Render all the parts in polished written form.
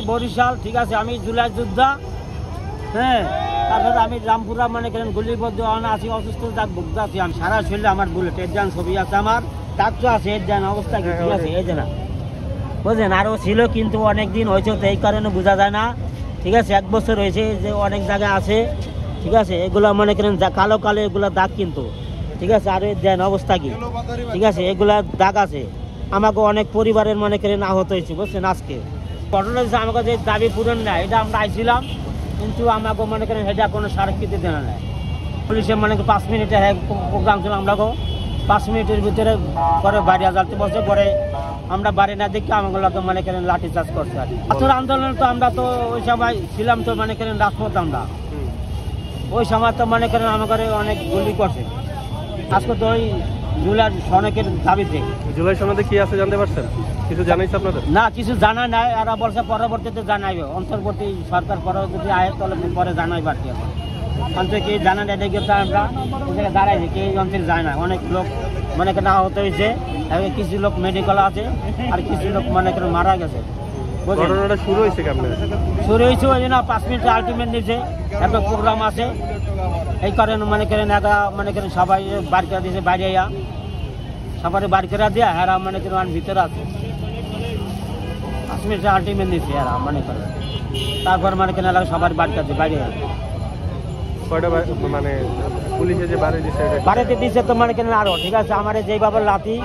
বরিশাল, ঠিক আছে, আমি জুলাই যোদ্ধা, হ্যাঁ। তারপরে আমি রামপুরা মনে করেন গুলিবদ্ধ আছি, অসুস্থ ভুগতে আছি আমি, সারা শরীরে আমার বুলেট এর যান ছবি আছে, আমার তার তো আছে এর যান অবস্থা কি, ঠিক আছে, এই যে না বুঝলেন। আরও ছিল কিন্তু অনেক দিন হয়েছে, তো এই কারণে বোঝা যায় না, ঠিক আছে। 1 বছর হয়েছে যে অনেক জায়গায় আছে, ঠিক আছে। এগুলো মনে করেন কালো কালো এগুলো দাগ কিন্তু, ঠিক আছে। আর এর দেন অবস্থা কি, ঠিক আছে, এগুলা দাগ আছে। আমাকে অনেক পরিবারের মনে করেন আহত হয়েছে, বুঝছেন। আজকে ঘটনা হচ্ছে আমাকে যে দাবি পূরণ নেয়, এটা আমরা আইছিলাম, কিন্তু আমাকে মনে করেন এটা কোনো স্বীকৃতি দেওয়া নেয়। পুলিশে মনে করেন 5 মিনিটের প্রোগ্রাম ছিল, আমরা 5 মিনিটের ভিতরে পরে বাড়ি আজালতে বসে, পরে আমরা বাড়ি না দেখি আমাগুলোকে মনে করেন লাঠি চার্জ করছে আর কি। পাথর আন্দোলন তো আমরা তো ওই সময় ছিলাম, তো মনে করেন রাজপথ আমরা ওই সময় তো মনে করেন আমাকে অনেক গুলি করছে। আজকে তো ওই জুলাই সনকের দাবিতে। জুলাই সনদে কি আছে জানতে পারছেন? কিছু জানাইছে আপনাদের? না, কিছু জানা নাই। আর বলছে পরবর্তীতে জানাইবে, অন্তর্বর্তী সরকার পরবর্তী আয়ের তলে পরে জানাইবে আর কি। এখন অঞ্চল কি জানা নেই, দেখে আমরা দাঁড়াইছি, কি এই অঞ্চল যায় না। অনেক লোক মনে করেন আহত হয়েছে, কিছু লোক মেডিকেল আছে, আর কিছু লোক মনে করেন মারা গেছে। ঘটনাটা শুরু হয়েছে কেমন? শুরু হয়েছে ওই জন্য 5 মিনিট আলটিমেট নিচ্ছে, একটা প্রোগ্রাম আছে, এই কারণে মনে করেন মনে করেন সবাই বাড়ি করে দিয়েছে, বাইরে সবাই বাড়ি করে দিয়ে হেরা মনে করেন ভিতরে আছে। 5 মিনিট আলটিমেট নিচ্ছে হেরা মনে করেন, তারপর মনে করেন এলাকা সবার বাড়ি করে দিয়ে বাইরে মানে পুলিশে যে বাড়িতে দিচ্ছে তো মনে করেন আরো, ঠিক আছে। আমার যেইভাবে লাঠি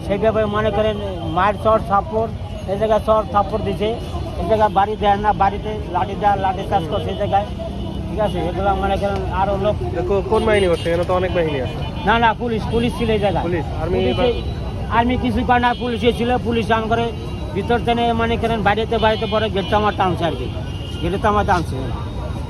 সেইভাবে মনে করেন মায়ের চর থাপ্পড়, এই জায়গায় চর থাপ্পড় দিচ্ছে, এই জায়গায় বাড়ি দেয় না, বাড়িতে লাঠি দেয়, লাঠি চাষ করছে এই জায়গায়, ঠিক আছে। এগুলো মনে করেন আরো লোক। কোন বাহিনী করছে? এখানে তো অনেক বাহিনী আছে। না না, পুলিশ ছিল এই জায়গায়। আর্মি কিছু করে না, পুলিশে ছিল। পুলিশ আম করে ভিতর থেকে মনে করেন বাড়িতে পরে গেটটা আমার টানছে আর কি, গেটে তো আমার টানছে।